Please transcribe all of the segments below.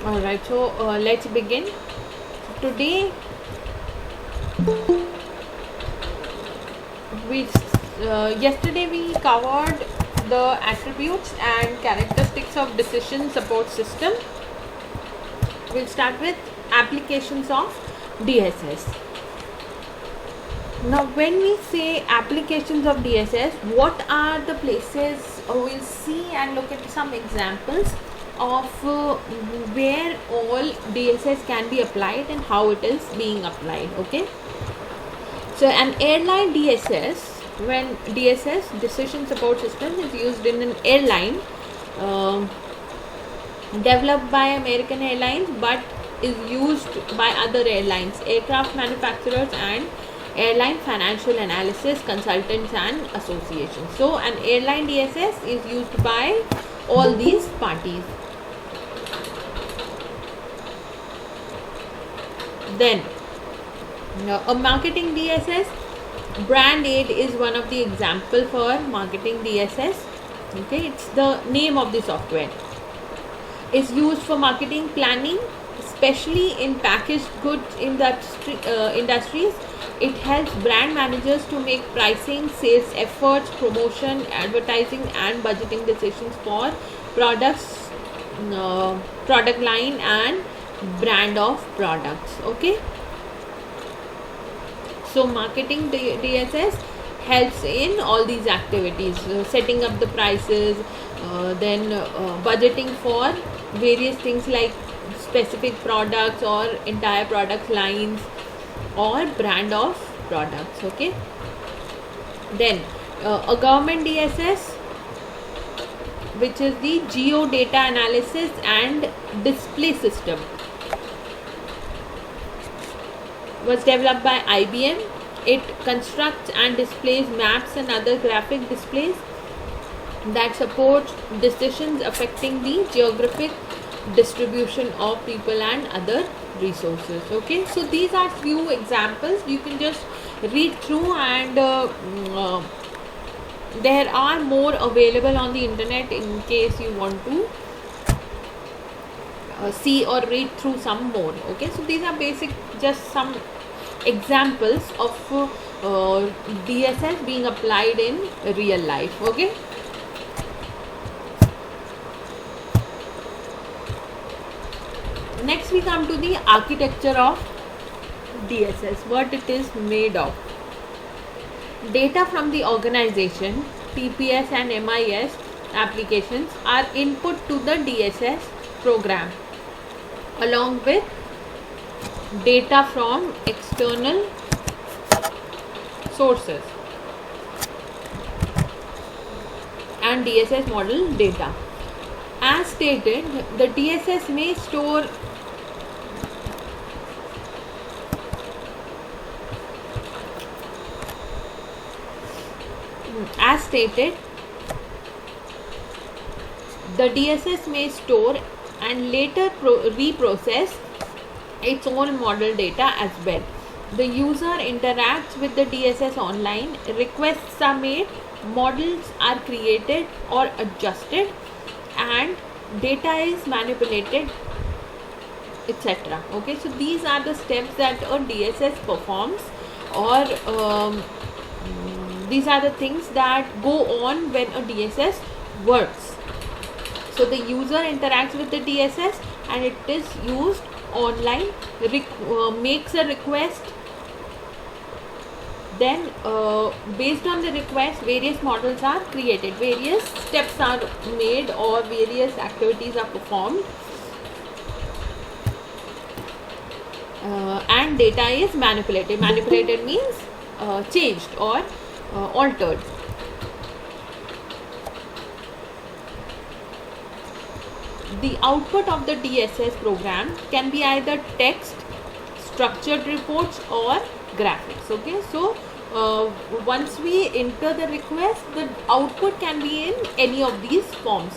Alright, so let's begin. Today we yesterday we covered the attributes and characteristics of decision support system. We'll start with applications of DSS. Now when we say applications of DSS, what are the places we'll see and look at some examples of where all DSS can be applied and how it is being applied. Okay, so an airline DSS, when DSS decision support system is used in an airline developed by American Airlines but is used by other airlines, aircraft manufacturers and airline financial analysis consultants and associations. So an airline DSS is used by all these parties. Then a marketing DSS, brand aid is one of the example for marketing DSS. Okay, it's the name of the software. Is used for marketing planning, especially in packaged goods industries. It helps brand managers to make pricing, sales efforts, promotion, advertising and budgeting decisions for products, product line and brand of products. Okay, so marketing DSS helps in all these activities, setting up the prices, then budgeting for various things like specific products or entire product lines or brand of products. Okay, then a government DSS, which is the geo data analysis and display system, was developed by IBM. It constructs and displays maps and other graphic displays that support decisions affecting the geographic distribution of people and other resources. Okay, so these are few examples. You can just read through and there are more available on the internet in case you want to see or read through some more. Okay, so these are basic, just some examples of DSS being applied in real life. Okay, next we come to the architecture of DSS, what it is made of. Data from the organization, TPS and MIS applications are input to the DSS program along with data from external sources and DSS model data. As stated, the DSS may store the DSS may store and later reprocess its own model data as well. The user interacts with the DSS online, requests are made, models are created or adjusted, and data is manipulated, etc. Okay, so these are the steps that a DSS performs, or these are the things that go on when a DSS works. So the user interacts with the DSS and it is used online, makes a request, then based on the request various models are created, various steps are made or various activities are performed, and data is manipulated. Manipulated means changed or altered. The output of the DSS program can be either text, structured reports or graphics. Okay, so once we enter the request, the output can be in any of these forms.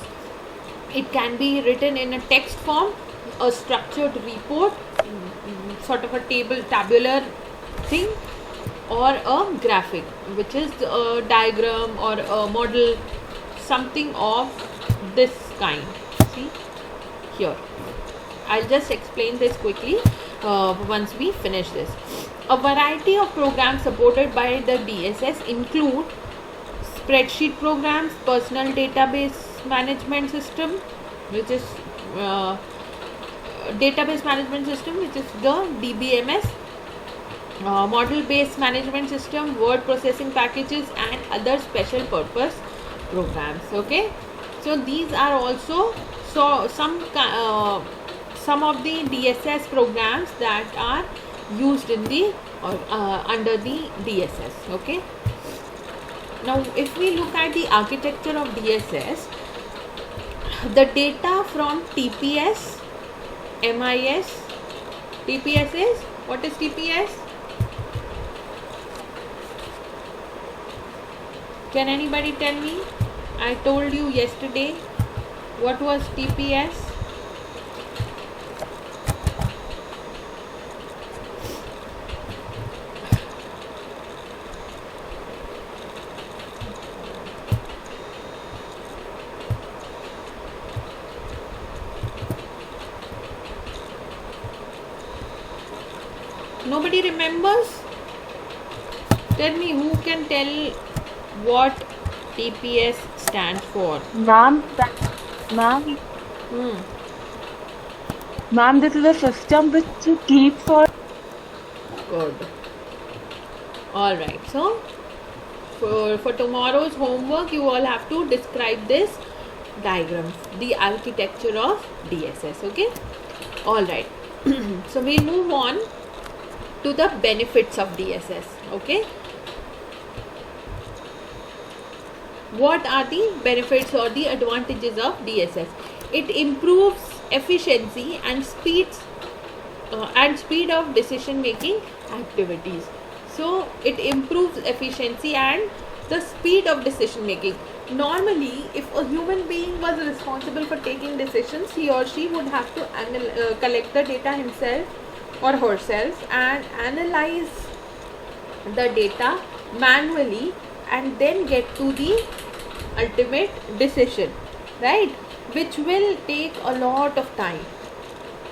It can be written in a text form, a structured report, sort of a tabular thing, or a graphic, which is a diagram or a model, something of this kind. See here. I'll just explain this quickly once we finish this. A variety of programs supported by the DSS include spreadsheet programs, personal database management system, which is database management system, which is the DBMS, model based management system, word processing packages, and other special purpose programs. Okay, so these are also some of the DSS programs that are used in the under the DSS. Okay, now if we look at the architecture of DSS, the data from TPS, MIS, TPS is, what is TPS? Can anybody tell me? I told you yesterday what was TPS. Nobody remembers? Tell me, who can tell what TPS stands for? Ma'am, ma'am, this is a system which keeps all. Good. All right. So, for tomorrow's homework, you all have to describe this diagram, the architecture of DSS. Okay. All right. So we move on to the benefits of DSS. Okay. What are the benefits or the advantages of DSS? It improves efficiency and speed of decision making activities. So it improves efficiency and the speed of decision making. Normally, if a human being was responsible for taking decisions, he or she would have to collect the data himself or herself and analyze the data manually and then get to the ultimate decision, right, which will take a lot of time.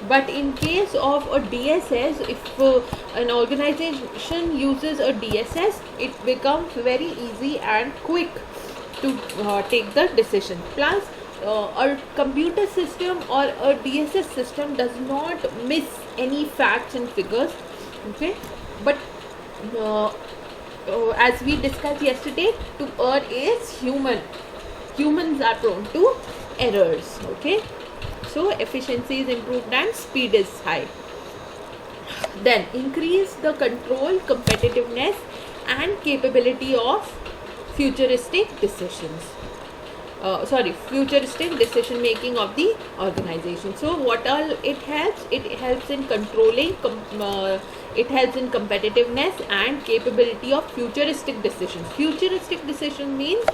But in case of a DSS, if an organization uses a DSS, it becomes very easy and quick to take the decision. Plus, a computer system or a DSS system does not miss any facts and figures. Okay, but as we discussed yesterday, to err is human. Humans are prone to errors. Okay, so efficiency is improved and speed is high. Then increase the control, competitiveness, and capability of futuristic decisions. Futuristic decision making of the organization. So what all it helps? It helps in controlling, it helps in competitiveness and capability of futuristic decisions. Futuristic decision means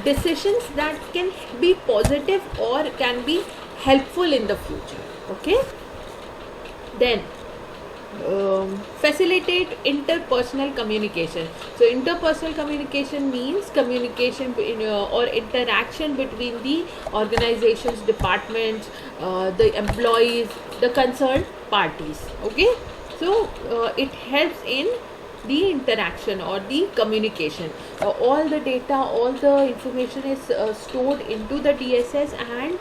decisions that can be positive or can be helpful in the future. Okay. Then facilitate interpersonal communication. So interpersonal communication means communication or interaction between the organization's departments, the employees, the concerned parties. Okay, so it helps in the interaction or the communication. All the data, all the information is stored into the DSS, and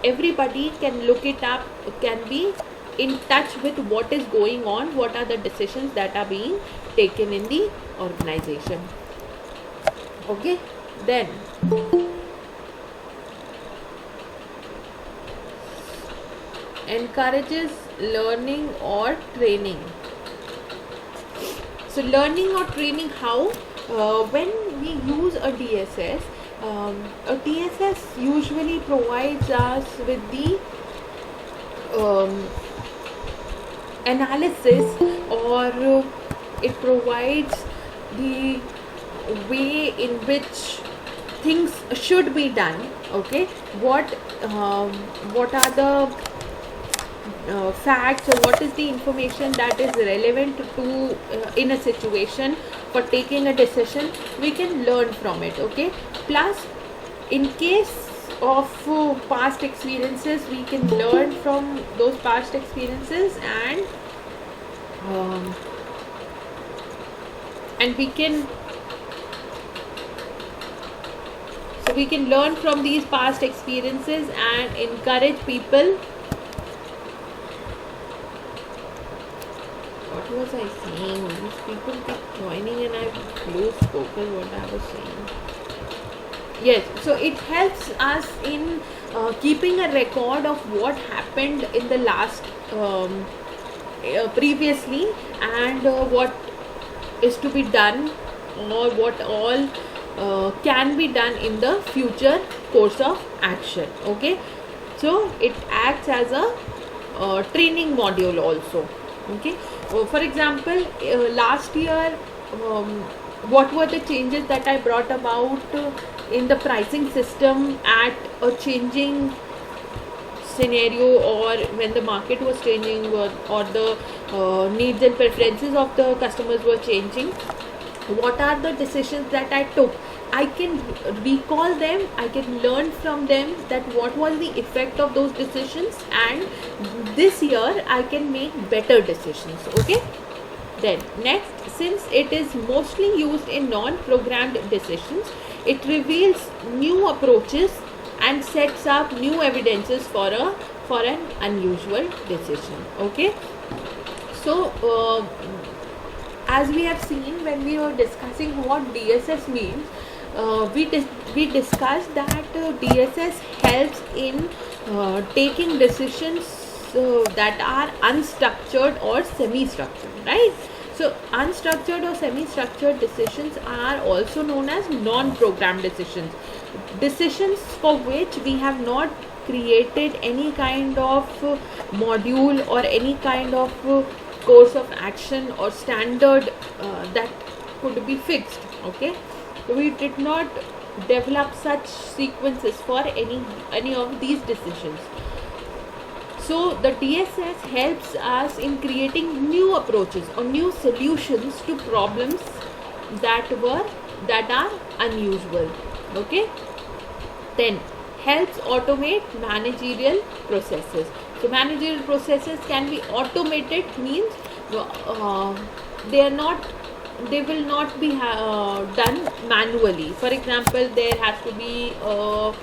everybody can look it up, can be in touch with what is going on, what are the decisions that are being taken in the organization. Okay, then encourages learning or training. So learning or training, how? When we use a DSS, a DSS usually provides us with the analysis, or it provides the way in which things should be done. Okay, what are the facts, or what is the information that is relevant to in a situation for taking a decision, we can learn from it. Okay, plus in case of past experiences. We can learn from those past experiences, and we can learn from these past experiences and encourage people. What was I saying? These people keep joining and I've lost focus what I was saying. Yes, so it helps us in keeping a record of what happened in the last previously, and what is to be done, or what all can be done in the future course of action. Okay, so it acts as a training module also. Okay, for example, last year, what were the changes that I brought about in the pricing system at a changing scenario, or when the market was changing, or the needs and preferences of the customers were changing? What are the decisions that I took? I can recall them, I can learn from them that what was the effect of those decisions, and this year I can make better decisions. Okay, then next, since it is mostly used in non-programmed decisions, it reveals new approaches and sets up new evidences for an unusual decision. Okay, so as we have seen when we were discussing what DSS means, we discussed that DSS helps in taking decisions that are unstructured or semi-structured, right? So unstructured or semi-structured decisions are also known as non-programmed decisions. Decisions for which we have not created any kind of module or any kind of course of action or standard that could be fixed. Okay, we did not develop such sequences for any of these decisions. So the DSS helps us in creating new approaches or new solutions to problems that are unusual. Okay, then helps automate managerial processes. So managerial processes can be automated, means they will not be done manually. For example, there has to be a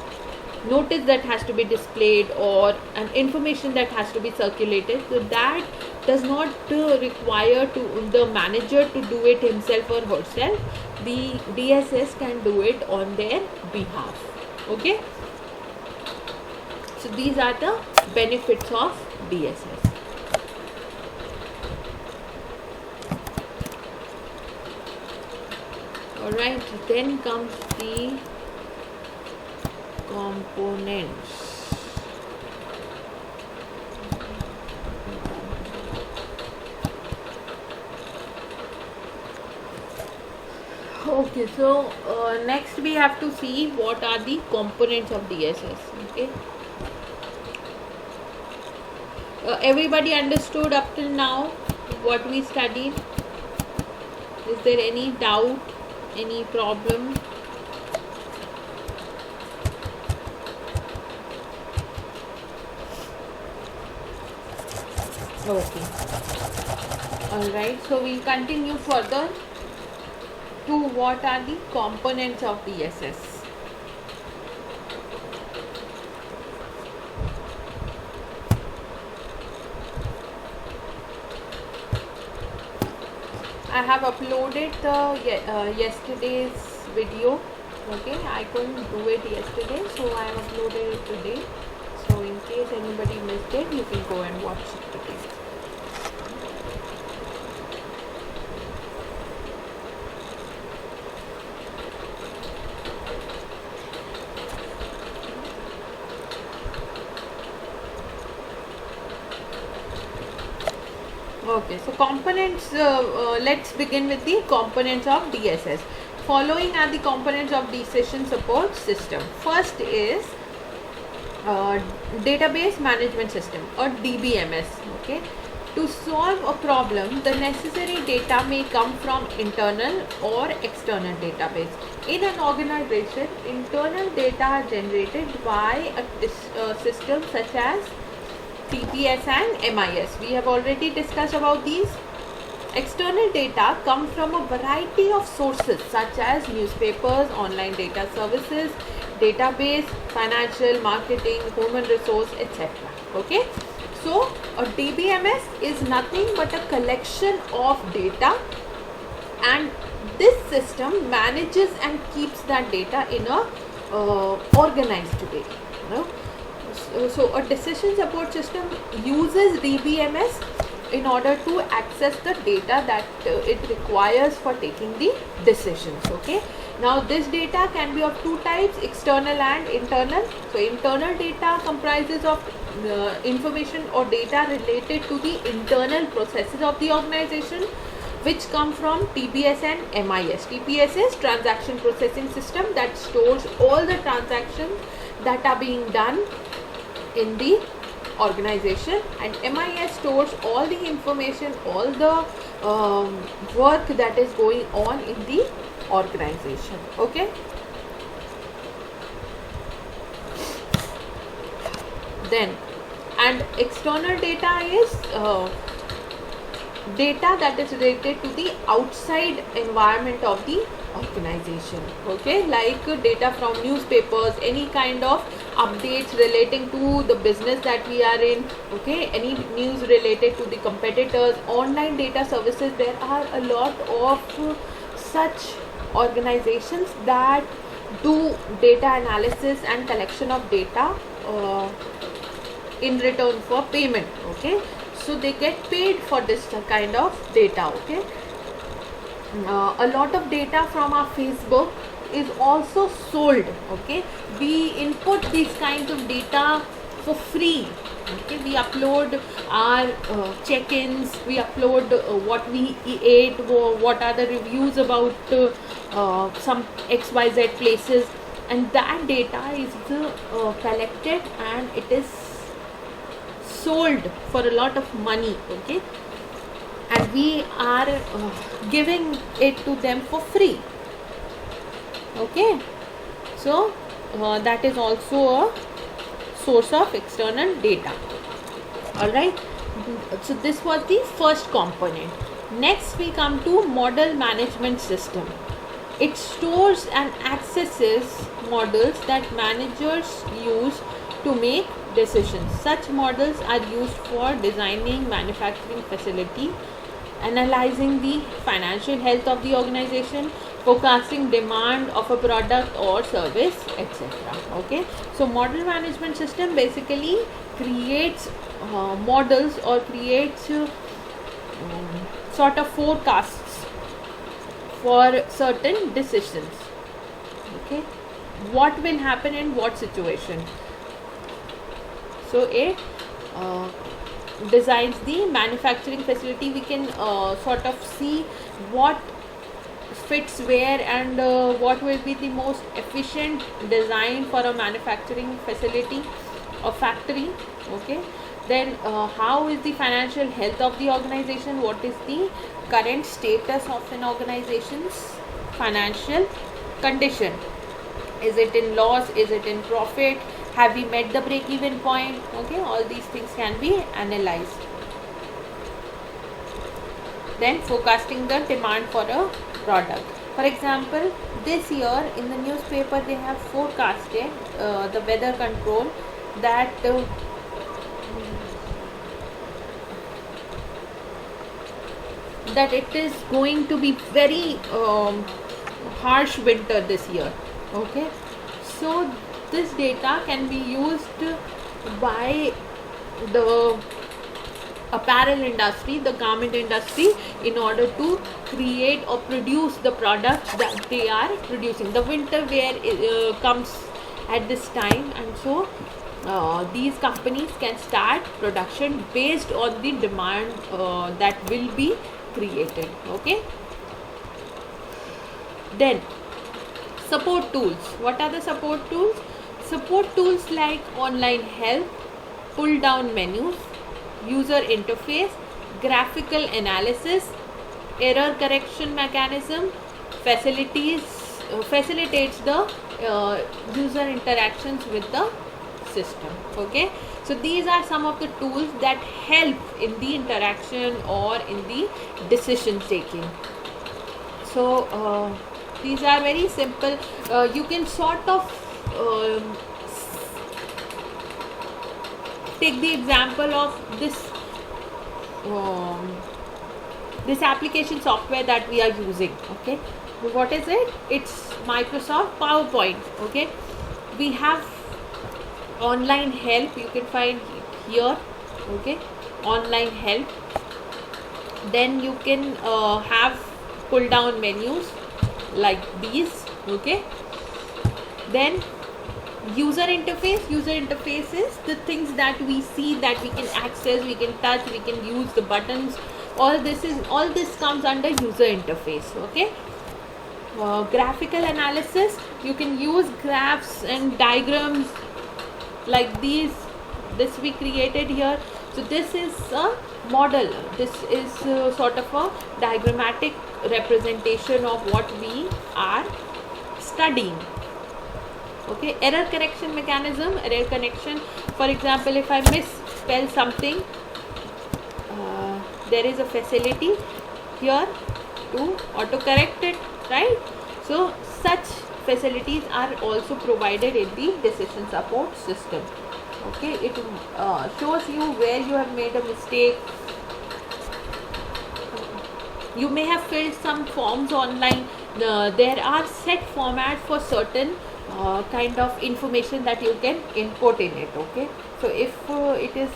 notice that has to be displayed, or an information that has to be circulated. So that does not require the manager to do it himself or herself. The DSS can do it on their behalf. Okay, so these are the benefits of DSS. Alright, then comes the components. Okay, so next we have to see what are the components of DSS. Okay, everybody understood up till now what we studied? Is there any doubt, any problem? Okay, alright, so we'll continue further to what are the components of DSS. I have uploaded the yesterday's video. Okay, I couldn't do it yesterday, so I have uploaded it today. So in case anybody missed it, you can go and watch it today. Okay, so components, let's begin with the components of DSS. Following are the components of decision support system. First is database management system, or DBMS. Okay, To solve a problem, the necessary data may come from internal or external database. In an organization, internal data are generated by a system such as TPS and MIS. We have already discussed about these. External data come from a variety of sources such as newspapers, online data services, database, financial, marketing, human resource, etc. Okay. So a DBMS is nothing but a collection of data, and this system manages and keeps that data in a organized way. So a decision support system uses DBMS in order to access the data that it requires for taking the decisions. Okay. Now this data can be of two types, external and internal. So internal data comprises of information or data related to the internal processes of the organization, which come from TPS and MIS. TPS is transaction processing system that stores all the transactions that are being done in the organization, and MIS stores all the information, all the work that is going on in the organization. Okay. Then, and external data is data that is related to the outside environment of the organization. Okay, like data from newspapers, any kind of updates relating to the business that we are in. Okay, any news related to the competitors, online data services. There are a lot of such organizations that do data analysis and collection of data in return for payment. Okay, so they get paid for this kind of data. Okay. A lot of data from our Facebook is also sold. Okay, we input these kinds of data for free. Okay, we upload our check-ins, we upload what we ate, what are the reviews about some XYZ places, and that data is collected and it is sold for a lot of money. Okay, and we are giving it to them for free. Okay, so that is also a source of external data. Alright, so this was the first component. Next we come to model management system. It stores and accesses models that managers use to make decisions. Such models are used for designing manufacturing facility, analyzing the financial health of the organization, forecasting demand of a product or service, etc. Okay, so model management system basically creates models or creates sort of forecasts for certain decisions. Okay, what will happen in what situation. So it designs the manufacturing facility. We can sort of see what fits where and what will be the most efficient design for a manufacturing facility or factory. Okay, then how is the financial health of the organization, what is the current status of an organization's financial condition, is it in loss, is it in profit, have we met the break even point. Okay, all these things can be analyzed. Then forecasting the demand for a product. For example, this year in the newspaper they have forecasted the weather control that that it is going to be very harsh winter this year. Okay, so this data can be used by the apparel industry, the garment industry, in order to create or produce the products that they are producing. The winter wear comes at this time, and so these companies can start production based on the demand that will be created. Okay, then support tools. What are the support tools? Support tools like online help, pull down menus, user interface, graphical analysis, error correction mechanism, facilitates the user interactions with the system. Okay, so these are some of the tools that help in the interaction or in the decision taking. So these are very simple. You can sort of take the example of this application software that we are using. Okay, what is it? It's Microsoft PowerPoint. Okay, we have online help, you can find here. Okay, online help. Then you can have pull down menus like these. Okay, then user interface is the things that we see, that we can access, we can touch, we can use the buttons. All this comes under user interface. Okay, graphical analysis, you can use graphs and diagrams like this we created here. So this is a model, this is sort of a diagrammatic representation of what we are studying. Okay, error correction mechanism, error correction, for example, if I misspell something, there is a facility here to auto correct it, right? So such facilities are also provided in the decision support system. Okay, it shows you where you have made a mistake. You may have filled some forms online. There are set formats for certain kind of information that you can input in it. Okay, so if it is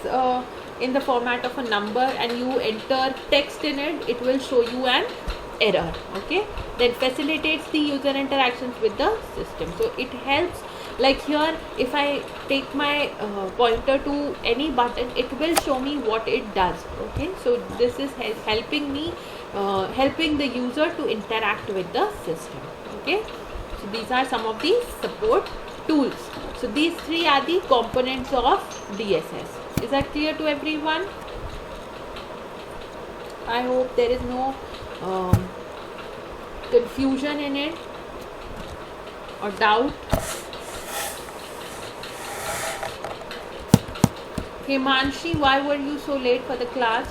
in the format of a number and you enter text in it, it will show you an error. Okay, then facilitates the user interactions with the system. So it helps, like here if I take my pointer to any button, it will show me what it does. Okay, so this is helping me, helping the user to interact with the system. Okay, so these are some of the support tools. So these three are the components of DSS. Is that clear to everyone? I hope there is no confusion in it or doubt. Himanshi, why were you so late for the class?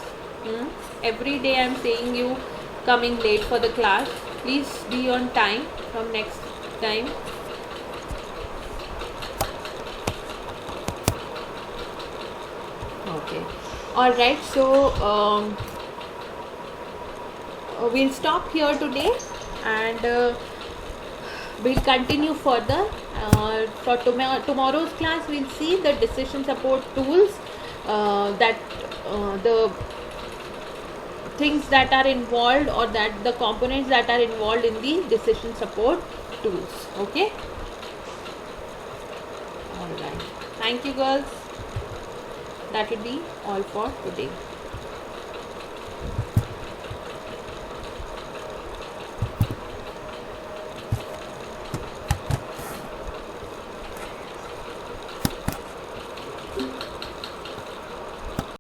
Every day I am saying you coming late for the class. Please be on time from next time. Okay. Alright, so we'll stop here today and we'll continue further. For tomorrow's class, we'll see the decision support tools, that the things that are involved, or that the components that are involved in the decision support tools. Okay. All right. Thank you, girls. That will be all for today.